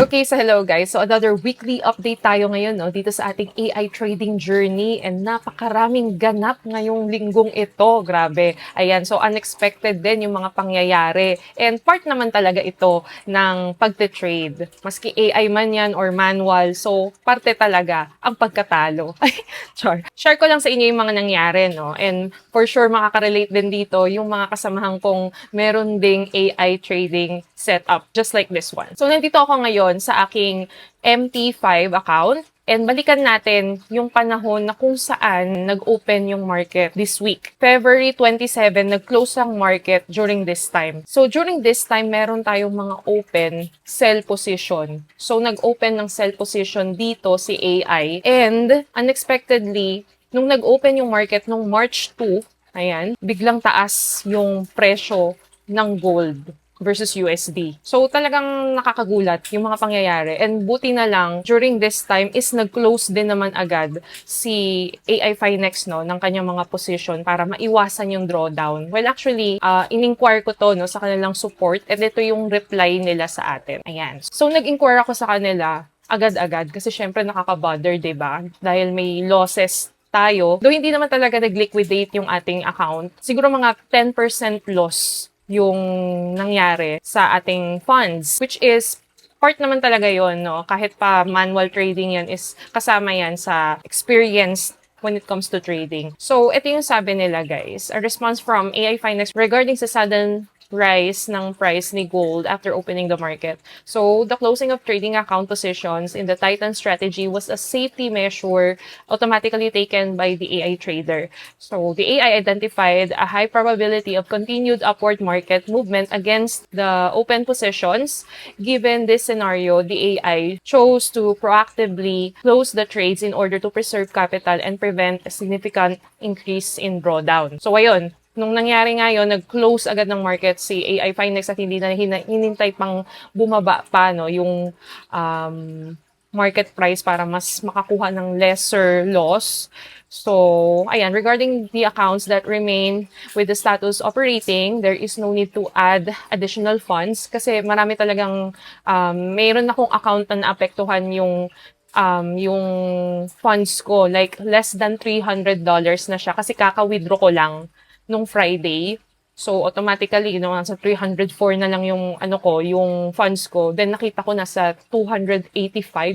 Okay, so hello guys. So another weekly update tayo ngayon dito sa ating AI trading journey and napakaraming ganap ngayong linggong ito. Grabe. Ayan, so unexpected din yung mga pangyayari. And part naman talaga ito ng pagte-trade. Maski AI man yan or manual, so parte talaga ang pagkatalo. Char. Share ko lang sa inyo yung mga nangyari, no? And for sure makaka-relate din dito yung mga kasamahan kong meron ding AI trading setup, just like this one. So nandito ako ngayon sa aking MT5 account. And balikan natin yung panahon na kung saan nag-open yung market this week. February 27, nag-close ang market during this time. So during this time, meron tayong mga open sell position. So nag-open ng sell position dito si AI. And unexpectedly, nung nag-open yung market nung March 2, ayan, biglang taas yung presyo ng gold versus USD. So talagang nakakagulat yung mga pangyayari. And buti na lang, during this time is nag-close din naman agad si AI Finex ng kanyang mga position para maiwasan yung drawdown. Well, actually, in-inquire ko to sa kanilang support and ito yung reply nila sa atin. Ayan. So nag-inquire ako sa kanila agad-agad kasi syempre nakaka-bother, 'di ba? Dahil may losses tayo. Though hindi naman talaga nag-liquidate yung ating account, siguro mga 10% loss yung nangyari sa ating funds, which is part naman talaga yon, no? Kahit pa manual trading yan, is kasama yan sa experience when it comes to trading. So, ito yung sabi nila, guys. A response from AI Finex regarding sa sudden rise ng price ni gold after opening the market. So, the closing of trading account positions in the Titan strategy was a safety measure automatically taken by the AI trader. So, the AI identified a high probability of continued upward market movement against the open positions. Given this scenario, the AI chose to proactively close the trades in order to preserve capital and prevent a significant increase in drawdown. So, ayun. Nung nangyari nga yun, nag-close agad ng market si AI Finex at hindi na hinintay pang bumaba pa yung market price para mas makakuha ng lesser loss. So, ayan, regarding the accounts that remain with the status operating, there is no need to add additional funds kasi marami talagang mayroon akong account na naapektuhan yung funds ko, like less than $300 na siya kasi kaka-withdraw ko lang nung Friday. So, automatically, nasa 304 na lang yung, yung funds ko. Then, nakita ko nasa 285,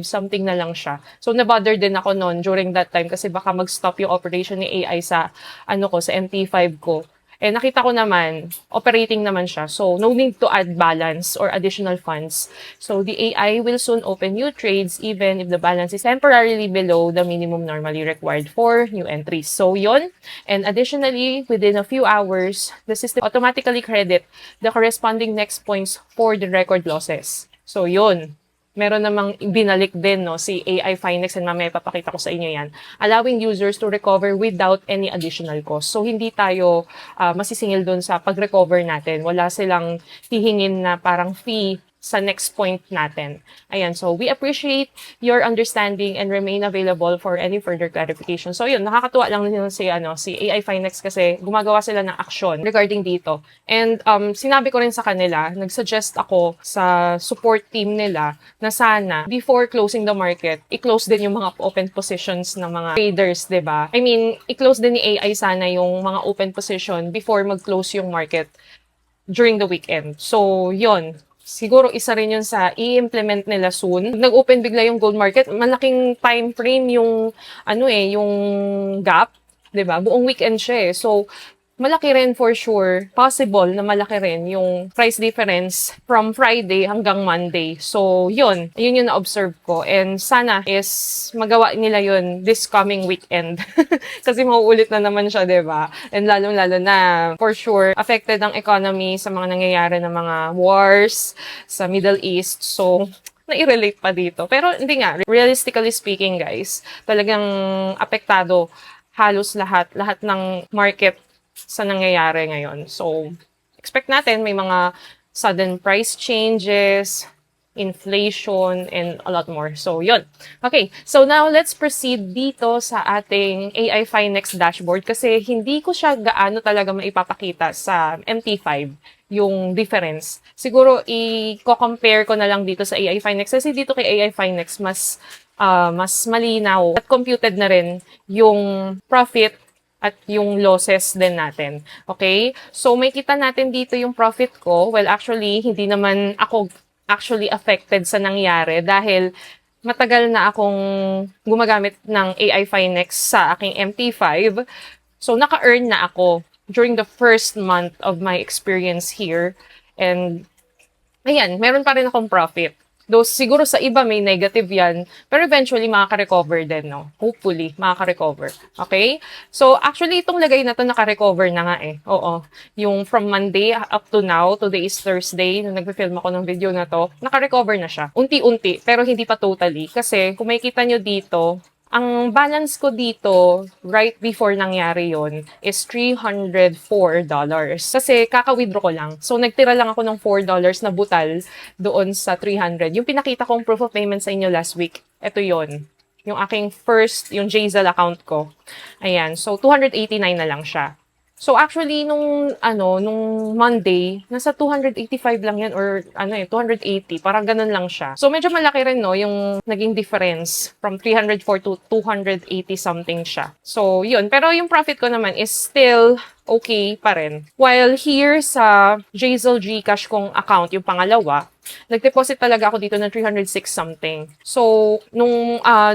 something na lang siya. So, nabother din ako noon during that time kasi baka mag-stop yung operation ni AI sa, sa MT5 ko. Eh, nakita ko naman, operating naman siya. So, no need to add balance or additional funds. So, the AI will soon open new trades even if the balance is temporarily below the minimum normally required for new entries. So, yon. And additionally, within a few hours, the system automatically credit the corresponding next points for the record losses. So, yon. Meron namang binalik din si AI Finex and mamaya papakita ko sa inyo yan, allowing users to recover without any additional cost. So, hindi tayo masisingil dun sa pag-recover natin. Wala silang hihingin na parang fee sa next point natin. Ayan, so we appreciate your understanding and remain available for any further clarification. So yun, nakakatuwa lang din si AI Finex kasi gumagawa sila ng aksyon regarding dito. And sinabi ko rin sa kanila, nag-suggest ako sa support team nila na sana before closing the market, i-close din yung mga open positions ng mga traders, 'di ba? I mean, i-close din ni AI sana yung mga open position before mag-close yung market during the weekend. So, yon. Siguro isa rin yun sa i-implement nila soon. Nag-open bigla yung gold market, malaking time frame yung yung gap, 'di ba? Buong weekend siya eh. So malaki rin for sure, possible na malaki rin yung price difference from Friday hanggang Monday. So, yun yung na-observe ko. And sana is magawa nila yun this coming weekend. Kasi mauulit na naman siya, diba? And lalong-lalo na, for sure, affected ang economy sa mga nangyayari ng mga wars sa Middle East. So, nai-relate pa dito. Pero hindi nga, realistically speaking, guys, talagang apektado halos lahat ng market sa nangyayari ngayon. So, expect natin may mga sudden price changes, inflation, and a lot more. So, yun. Okay, so now let's proceed dito sa ating AI Finex dashboard kasi hindi ko siya gaano talaga maipapakita sa MT5. yung difference. Siguro i-compare ko na lang dito sa AI Finex kasi dito kay AI Finex mas malinaw at computed na rin yung profit at yung losses din natin. Okay? So, may kita natin dito yung profit ko. Well, actually, hindi naman ako actually affected sa nangyari dahil matagal na akong gumagamit ng AI Finex sa aking MT5. So, naka-earn na ako during the first month of my experience here. And, ayan, meron pa rin akong profit. Though siguro sa iba may negative yan, pero eventually makaka-recover din, no? Hopefully, makaka-recover. Okay? So, actually, itong lagay na to naka-recover na nga eh. Oo. Yung from Monday up to now, today is Thursday, nung nag-film ako ng video na to, naka-recover na siya. Unti-unti, pero hindi pa totally. Kasi, kung makikita nyo dito, ang balance ko dito, right before nangyari yon is $304. Kasi kaka-withdraw ko lang. So, nagtira lang ako ng $4 na butal doon sa 300. Yung pinakita kong proof of payment sa inyo last week, ito yon yung aking first, yung Jazel account ko. Ayan. So, 289 na lang siya. So actually nung Monday, nasa 285 lang yan or 280, parang ganun lang siya. So medyo malaki rin no yung naging difference from 304 to 280 something siya. So yun, pero yung profit ko naman is still okay pa rin. While here sa Jazel Gcash kong account, yung pangalawa, nag-deposit talaga ako dito ng 306 something. So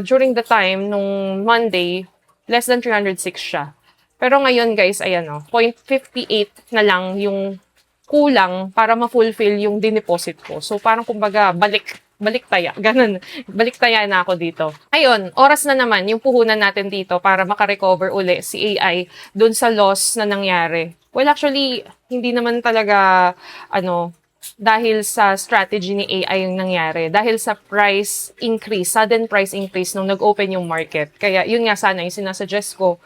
during the time nung Monday, less than 306 siya. Pero ngayon guys, ayan 0.58 na lang yung kulang para ma-fulfill yung dineposit ko. So parang kumbaga balik taya, ganun. Balik taya na ako dito. Ayun, oras na naman yung puhunan natin dito para makarecover uli si AI dun sa loss na nangyari. Well, actually, hindi naman talaga dahil sa strategy ni AI yung nangyari. Dahil sa price increase, sudden price increase nung nag-open yung market. Kaya yun nga sana yung sinasuggest ko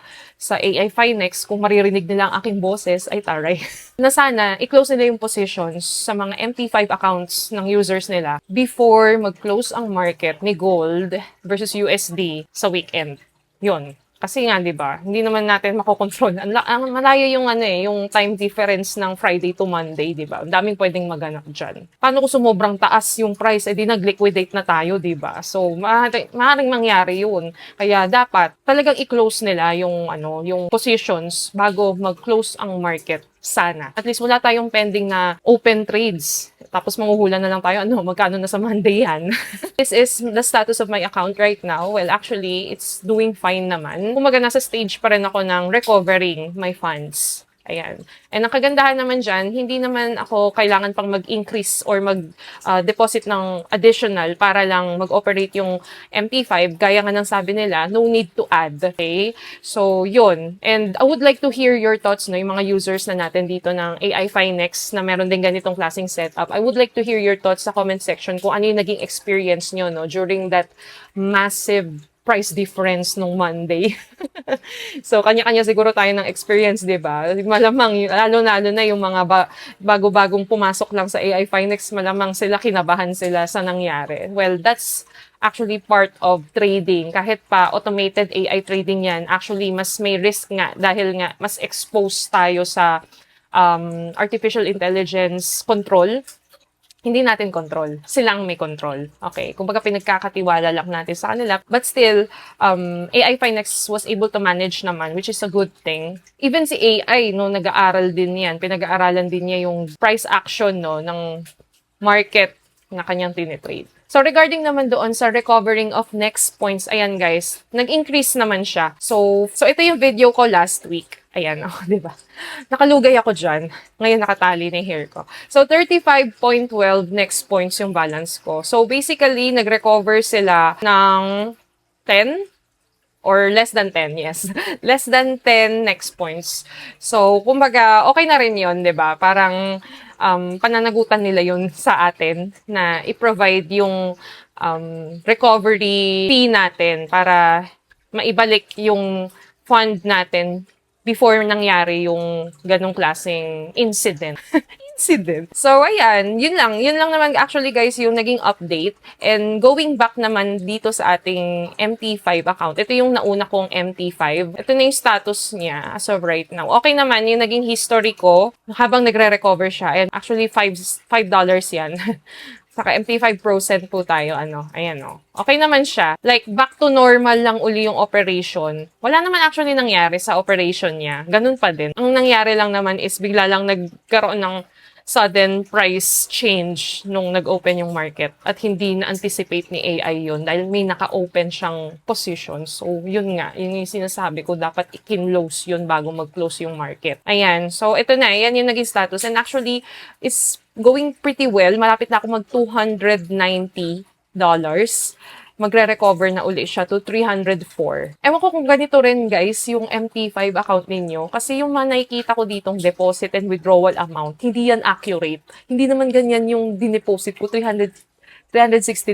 sa AI Finex, kung maririnig nila ang aking boses, ay taray. Na sana, i-close nila yung positions sa mga MT5 accounts ng users nila before mag-close ang market ni gold versus USD sa weekend. Yun. Kasi nga, di ba, hindi naman natin makokontrol. Ang malayo yung yung time difference ng Friday to Monday, di ba? Ang daming pwedeng maganap dyan. Paano kung sumobrang taas yung price, di nag-liquidate na tayo, di ba? So, maaaring mangyari yun. Kaya dapat talagang i-close nila yung positions bago mag-close ang market. Sana. At least wala tayong pending na open trades. Tapos manguhula na lang tayo, magkano na sa Monday yan. This is the status of my account right now. Well, actually, it's doing fine naman. Kumaga, nasa stage pa rin ako ng recovering my funds. Ayan. And ang kagandahan naman dyan, hindi naman ako kailangan pang mag-increase or mag-deposit ng additional para lang mag-operate yung MT5. Gaya nga ng sabi nila, no need to add. Okay? So, yun. And I would like to hear your thoughts, yung mga users na natin dito ng AI Finex na meron din ganitong klaseng setup. I would like to hear your thoughts sa comment section kung ano yung naging experience nyo during that massive price difference nung Monday. So, kanya-kanya siguro tayo ng experience, di ba? Malamang, lalo na yung mga bago-bagong pumasok lang sa AI Finex, malamang kinabahan sila sa nangyari. Well, that's actually part of trading. Kahit pa automated AI trading yan, actually, mas may risk nga dahil nga mas exposed tayo sa artificial intelligence control. Hindi natin control. Silang may control. Okay. Kumbaga pinagkakatiwala lang natin sa kanila. But still, AI Finex was able to manage naman, which is a good thing. Even si AI, nag-aaral din yan. Pinag-aaralan din niya yung price action, ng market na kanyang tinitrade. So, regarding naman doon sa recovering of next points, ayan guys, nag-increase naman siya. So ito yung video ko last week. Ayan, di ba? Nakalugay ako dyan. Ngayon nakatali na yung hair ko. So, 35.12 next points yung balance ko. So, basically, nag-recover sila ng 10 or less than 10, yes. Less than 10 next points. So, kumbaga, okay na rin yun, di ba? Parang pananagutan nila yun sa atin na i-provide yung recovery fee natin para maibalik yung fund natin before nangyari yung ganong klaseng incident. Incident. So, ayan, yun lang naman actually guys yung naging update. And going back naman dito sa ating MT5 account, ito yung nauna kong MT5. Ito na yung status niya as of right now. Okay naman, yung naging history ko habang nagre-recover siya. And actually, $5 yan. Saka MT5 Pro Send po tayo, ayan Okay naman siya. Like, back to normal lang uli yung operation. Wala naman actually nangyari sa operation niya. Ganun pa din. Ang nangyari lang naman is bigla lang nagkaroon ng sudden price change nung nag-open yung market at hindi na-anticipate ni AI yun dahil may naka-open siyang position. So, yun nga. Yun yung sinasabi ko. Dapat i-close yun bago mag-close yung market. Ayan. So, ito na. Yan yung naging status. And actually, it's going pretty well. Malapit na ako mag $290. Magre-recover na uli siya to 304. Ewan ko kung ganito rin guys yung MT5 account ninyo. Kasi yung mga nakikita ko ditong deposit and withdrawal amount, hindi yan accurate. Hindi naman ganyan yung dineposit ko, 363.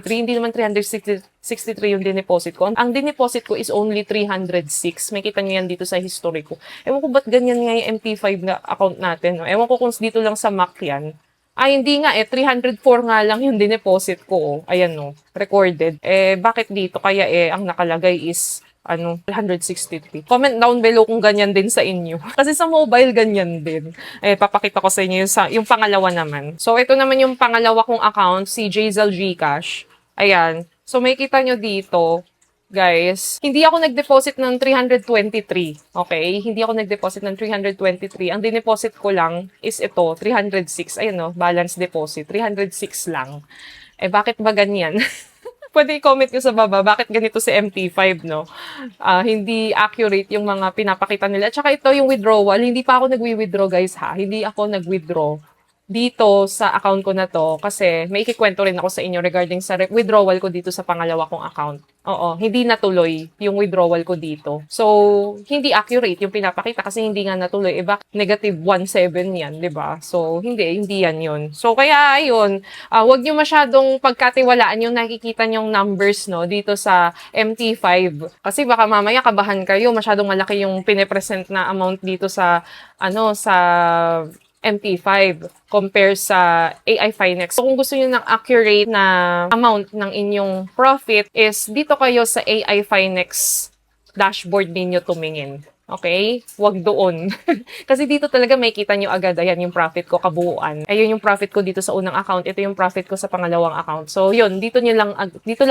Hindi naman 363 yung dineposit ko. Ang dineposit ko is only 306. May kita nyo yan dito sa history ko. Ewan ko ba't ganyan nga yung MT5 na account natin. No? Ewan ko kung dito lang sa Mac yan. Ay, hindi nga 304 nga lang yung dineposit ko. Ayan recorded. Bakit dito? Kaya ang nakalagay is 363. Comment down below kung ganyan din sa inyo. Kasi sa mobile, ganyan din. Papakita ko sa inyo yung pangalawa naman. So, ito naman yung pangalawa kong account, si Jazel Gcash. Ayan. So, may kita nyo dito, guys, hindi ako nag-deposit ng 323. Okay? Hindi ako nag-deposit ng 323. Ang dineposit ko lang is ito, 306. Ayun balance deposit. 306 lang. Bakit ba ganyan? Pwede i-comment nyo sa baba, bakit ganito si MT5, no? Hindi accurate yung mga pinapakita nila. At saka ito yung withdrawal. Hindi pa ako nag-withdraw, guys, ha? Hindi ako nag-withdraw dito sa account ko na to kasi may ikikwento rin ako sa inyo regarding sa withdrawal ko dito sa pangalawa kong account. Hindi natuloy yung withdrawal ko dito. So, hindi accurate yung pinapakita kasi hindi nga natuloy. Negative 17 yan, di ba? So, hindi yan yun. So, kaya ayun, wag nyo masyadong pagkatiwalaan yung nakikita nyong numbers, no, dito sa MT5. Kasi baka mamaya kabahan kayo, masyadong malaki yung pinepresent na amount dito sa, sa MT5 compare sa AI Finex. So, kung gusto niyo ng accurate na amount ng inyong profit is dito kayo sa AI Finex dashboard ninyo tumingin. Okay? Huwag doon. Kasi dito talaga may kita nyo agad. Ayan yung profit ko, kabuuan. Ayun yung profit ko dito sa unang account. Ito yung profit ko sa pangalawang account. So, yun. Dito lang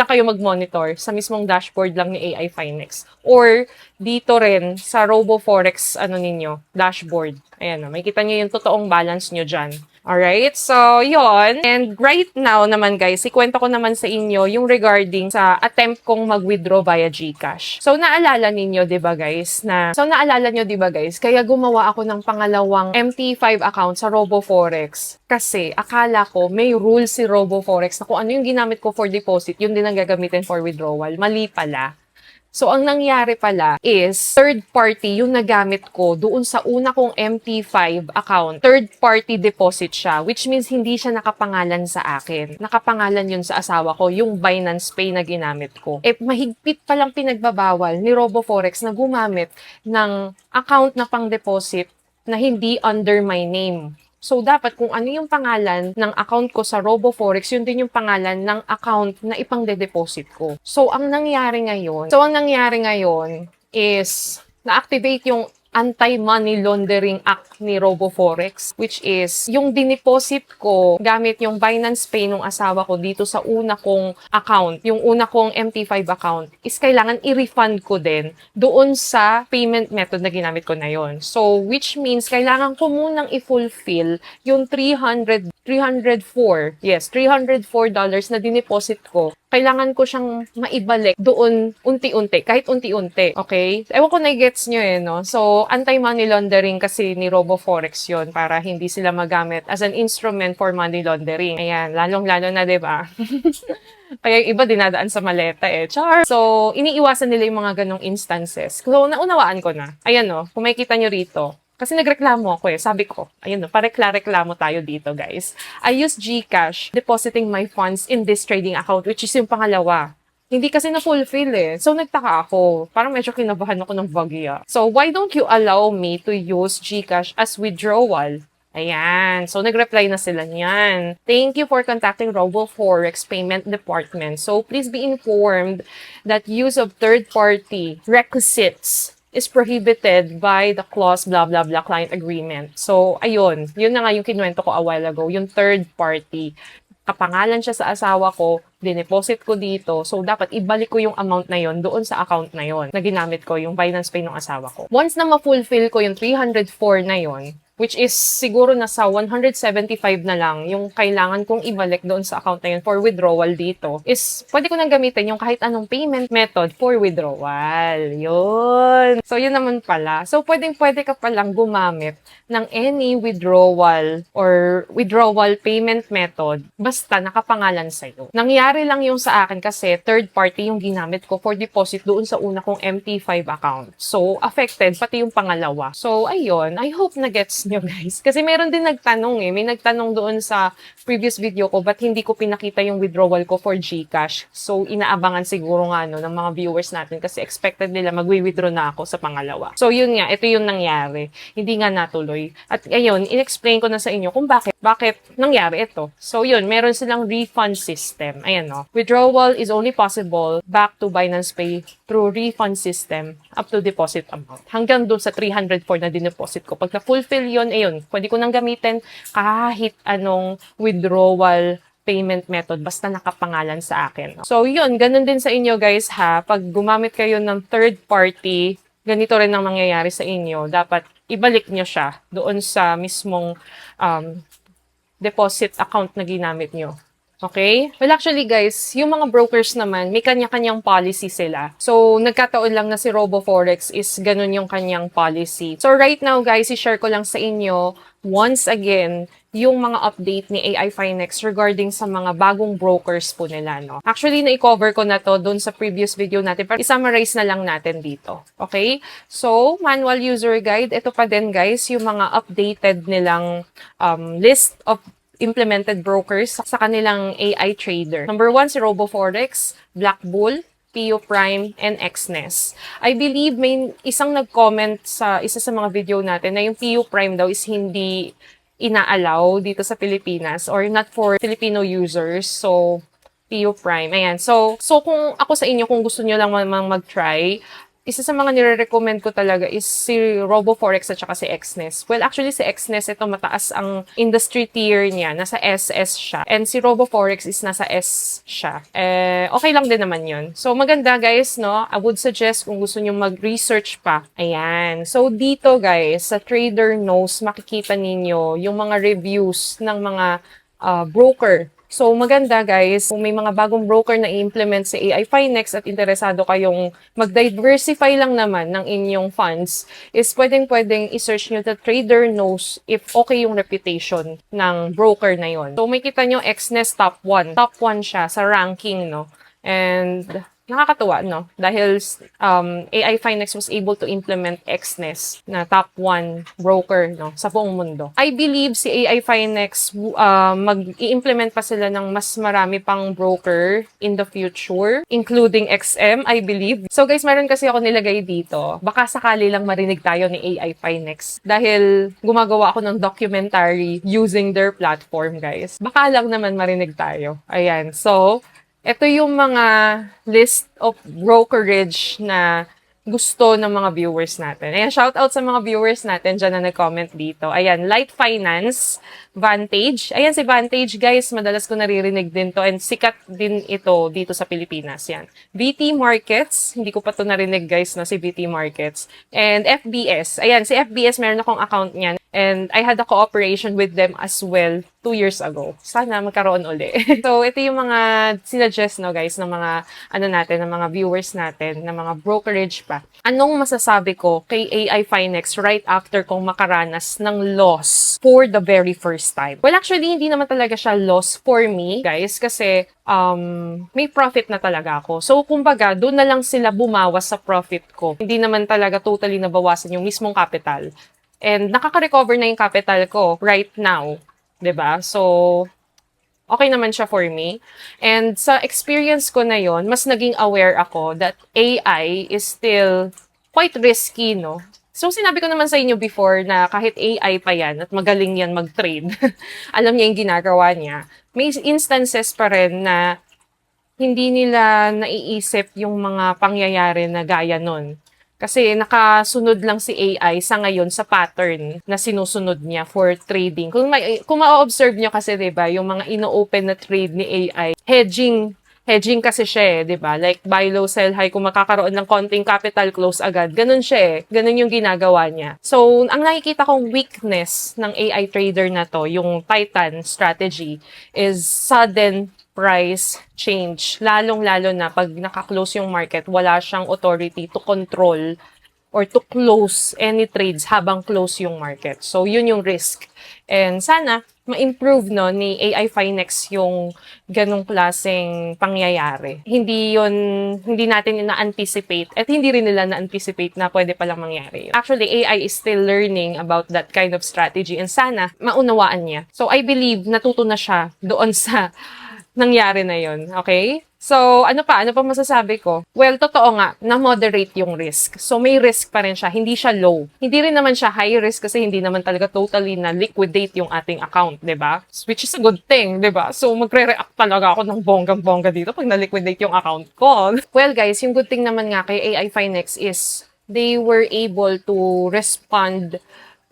kayo mag-monitor sa mismong dashboard lang ni AI Finex. Or, dito rin sa RoboForex, ninyo, dashboard. Ayan, may kita nyo yung totoong balance nyo dyan. Alright, so yun. And right now naman guys, ikwento ko naman sa inyo yung regarding sa attempt kong mag-withdraw via GCash. So naalala nyo 'di ba guys, kaya gumawa ako ng pangalawang MT5 account sa RoboForex. Kasi akala ko may rule si RoboForex na kung ano yung ginamit ko for deposit, yun din ang gagamitin for withdrawal. Mali pala. So, ang nangyari pala is, third party yung nagamit ko doon sa una kong MT5 account. Third party deposit siya, which means hindi siya nakapangalan sa akin. Nakapangalan yun sa asawa ko, yung Binance Pay na ginamit ko. Mahigpit palang pinagbabawal ni RoboForex na gumamit ng account na pang-deposit na hindi under my name. So, dapat kung ano yung pangalan ng account ko sa RoboForex, yun din yung pangalan ng account na ipang-deposit ko. So, ang nangyari ngayon is na-activate yung Anti-Money Laundering Act ni RoboForex, which is yung dineposit ko gamit yung Binance Pay nung asawa ko dito sa una kong account, yung una kong MT5 account, is kailangan i-refund ko din doon sa payment method na ginamit ko na yon. So, which means kailangan ko munang i-fulfill yung $304 na dineposit ko. Kailangan ko siyang maibalik doon unti-unti, kahit unti-unti, okay? Ewan ko na-gets nyo no? So, anti-money laundering kasi ni RoboForex yon para hindi sila magamit as an instrument for money laundering. Ayan, lalong-lalo na, diba? Kaya yung iba dinadaan sa maleta Char! So, iniiwasan nila yung mga ganong instances. So, naunawaan ko na. Ayan kung makikita nyo rito. Kasi nagreklamo ako sabi ko, ayun parekla-reklamo tayo dito guys. I use GCash depositing my funds in this trading account, which is yung pangalawa. Hindi kasi na-fulfill So, nagtaka ako. Parang medyo kinabahan ako ng bagya. So, why don't you allow me to use GCash as withdrawal? Ayan. So, nag-reply na sila niyan. Thank you for contacting RoboForex Payment Department. So, please be informed that use of third-party requisites is prohibited by the clause blah blah blah client agreement. So, ayun. Yun na nga yung kinuwento ko a while ago. Yung third party. Kapangalan siya sa asawa ko, dineposit ko dito, so dapat ibalik ko yung amount na yon doon sa account na yon na ginamit ko, yung Binance Pay ng asawa ko. Once na ma-fulfill ko yung 304 na yon, which is siguro nasa 175 na lang yung kailangan kong ibalik doon sa account na yun for withdrawal dito, is pwede ko nang gamitin yung kahit anong payment method for withdrawal. Yun. So, yun naman pala. So, pwede ka palang gumamit ng any withdrawal or withdrawal payment method basta nakapangalan sa'yo. Nangyari lang yung sa akin kasi third party yung ginamit ko for deposit doon sa una kong MT5 account. So, affected pati yung pangalawa. So, ayun. I hope na gets nyo guys. Kasi meron din nagtanong May nagtanong doon sa previous video ko ba't hindi ko pinakita yung withdrawal ko for GCash. So, inaabangan siguro nga ng mga viewers natin kasi expected nila magwi-withdraw na ako sa pangalawa. So, yun nga. Ito yung nangyari. Hindi nga natuloy. At ayun, in-explain ko na sa inyo kung bakit nangyari ito. So, yun. Meron silang refund system. Ayan Withdrawal is only possible back to Binance Pay through refund system up to deposit amount. Hanggang doon sa 304 na dineposit ko. Pag na-fulfill yun, ayun, pwede ko nang gamitin kahit anong withdrawal payment method basta nakapangalan sa akin. So, yun, ganun din sa inyo guys ha. Pag gumamit kayo ng third party, ganito rin ang mangyayari sa inyo. Dapat ibalik nyo siya doon sa mismong deposit account na ginamit nyo. Okay? Well, actually, guys, yung mga brokers naman, may kanya-kanyang policy sila. So, nagkataon lang na si RoboForex is ganun yung kanyang policy. So, right now, guys, i-share ko lang sa inyo, once again, yung mga update ni AI Finex regarding sa mga bagong brokers po nila, Actually, na-cover ko na to doon sa previous video natin, pero i-summarize na lang natin dito. Okay? So, manual user guide, ito pa din, guys, yung mga updated nilang list of implemented brokers sa kanilang AI trader. Number 1, si RoboForex, Blackbull, PU Prime, and Exness. I believe may isang nag-comment sa isa sa mga video natin na yung PU Prime daw is hindi ina-allow dito sa Pilipinas or not for Filipino users. So, PU Prime. Ayan. So kung ako sa inyo, kung gusto nyo lang mag-try, isa sa mga nire-recommend ko talaga is si RoboForex at saka si Exness. Well, actually, si Exness, ito mataas ang industry tier niya. Nasa SS siya. And si RoboForex is nasa S siya. Okay lang din naman yun. So, maganda guys, I would suggest kung gusto nyo mag-research pa. Ayan. So, dito guys, sa Trader Knows, makikita ninyo yung mga reviews ng mga broker. So, maganda guys, kung may mga bagong broker na i-implement sa AI Finex at interesado kayong mag-diversify lang naman ng inyong funds, is pwedeng i-search nyo the Trader Knows if okay yung reputation ng broker na yon. So, may kita nyo Exness top 1. Top 1 siya sa ranking, And nakakatuwa, Dahil AI Finex was able to implement Exness na top 1 broker, sa buong mundo. I believe si AI Finex, mag-i-implement pa sila ng mas marami pang broker in the future, including XM, I believe. So guys, meron kasi ako nilagay dito. Baka sakali lang marinig tayo ni AI Finex. Dahil gumagawa ako ng documentary using their platform, guys. Baka lang naman marinig tayo. Ayan. So, ito yung mga list of brokerage na gusto ng mga viewers natin. Ayan, shout out sa mga viewers natin dyan na nag-comment dito. Ayan, Light Finance, Vantage. Ayan, si Vantage, guys, madalas ko naririnig din to and sikat din ito dito sa Pilipinas. Yan. BT Markets, hindi ko pa to narinig, guys, na si BT Markets. And FBS. Ayan, si FBS, meron akong account niyan. And I had a cooperation with them as well 2 years ago. Sana magkaroon uli. So, ito yung mga sinuggest, guys, ng mga, ng mga viewers natin, ng mga brokerage pa. Anong masasabi ko kay AI Finex right after kong makaranas ng loss for the very first time? Well, actually, hindi naman talaga siya loss for me, guys, kasi may profit na talaga ako. So, kumbaga, doon na lang sila bumawas sa profit ko. Hindi naman talaga totally nabawasan yung mismong capital. And nakaka-recover na yung capital ko right now. 'Di ba? So, okay naman siya for me. And sa experience ko na yon, mas naging aware ako that AI is still quite risky, So, sinabi ko naman sa inyo before na kahit AI pa yan at magaling yan mag-trade, alam niya yung ginagawa niya, may instances pa rin na hindi nila naiisip yung mga pangyayari na gaya nun. Kasi nakasunod lang si AI sa ngayon sa pattern na sinusunod niya for trading. Kung ma-observe nyo kasi, 'di ba, yung mga ino-open na trade ni AI, hedging kasi siya, 'di ba? Like buy low, sell high, kung makakaroon ng konting capital, close agad. Ganun siya, eh. Ganun yung ginagawa niya. So, ang nakikita kong weakness ng AI trader na to, yung Titan strategy, is sudden price change. Lalong-lalo na pag naka-close yung market, wala siyang authority to control or to close any trades habang close yung market. So, yun yung risk. And sana, ma-improve no, ni AI Finex yung ganong klaseng pangyayari. Hindi natin na-anticipate at hindi rin nila na-anticipate na pwede palang mangyari yun. Actually, AI is still learning about that kind of strategy and sana maunawaan niya. So, I believe natuto na siya doon sa nangyari na yun. Okay? So, ano pa masasabi ko? Well, totoo nga, na-moderate yung risk. So, may risk pa rin siya. Hindi siya low. Hindi rin naman siya high risk kasi hindi naman talaga totally na-liquidate yung ating account, di ba? Which is a good thing, di ba? So, magre-react talaga ako ng bonggang-bongga dito pag na-liquidate yung account ko. Well, guys, yung good thing naman nga kay AI Finex is they were able to respond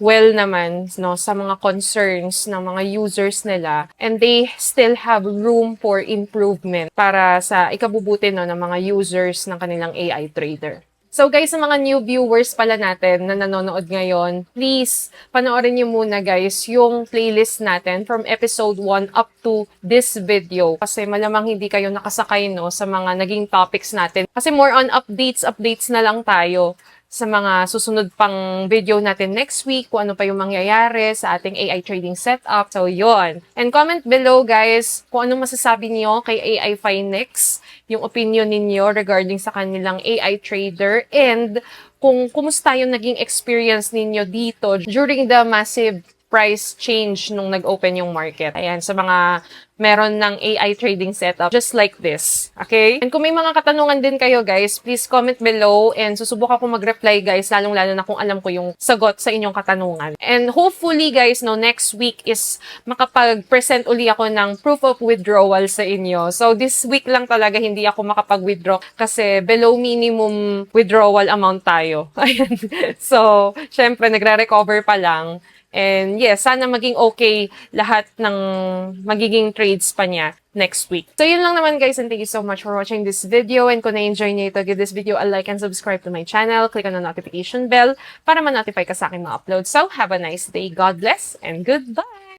well naman no, sa mga concerns ng mga users nila, and they still have room for improvement para sa ikabubuti no, ng mga users ng kanilang AI trader. So guys, sa mga new viewers pala natin na nanonood ngayon, please panoorin niyo muna guys yung playlist natin from episode 1 up to this video. Kasi malamang hindi kayo nakasakay no, sa mga naging topics natin. Kasi more on updates na lang tayo sa mga susunod pang video natin next week, kung ano pa yung mangyayari sa ating AI trading setup. So, yon. And comment below, guys, kung anong masasabi niyo kay AI Finex, yung opinion ninyo regarding sa kanilang AI trader, and kung kumusta yung naging experience ninyo dito during the massive price change nung nag-open yung market. Ayan, sa mga meron ng AI trading setup just like this. Okay? And kung may mga katanungan din kayo, guys, please comment below and susubukan ko mag-reply, guys, lalong-lalo na kung alam ko yung sagot sa inyong katanungan. And hopefully, guys, no, next week is makapag-present uli ako ng proof of withdrawal sa inyo. So, this week lang talaga hindi ako makapag-withdraw kasi below minimum withdrawal amount tayo. Ayan. So, syempre, nagre-recover pa lang. And yes, sana maging okay lahat ng magiging trades pa niya next week. So yun lang naman guys, and thank you so much for watching this video. And kung na-enjoy niyo ito, give this video a like and subscribe to my channel. Click on the notification bell para ma-notify ka sa aking mga uploads. So have a nice day. God bless and goodbye!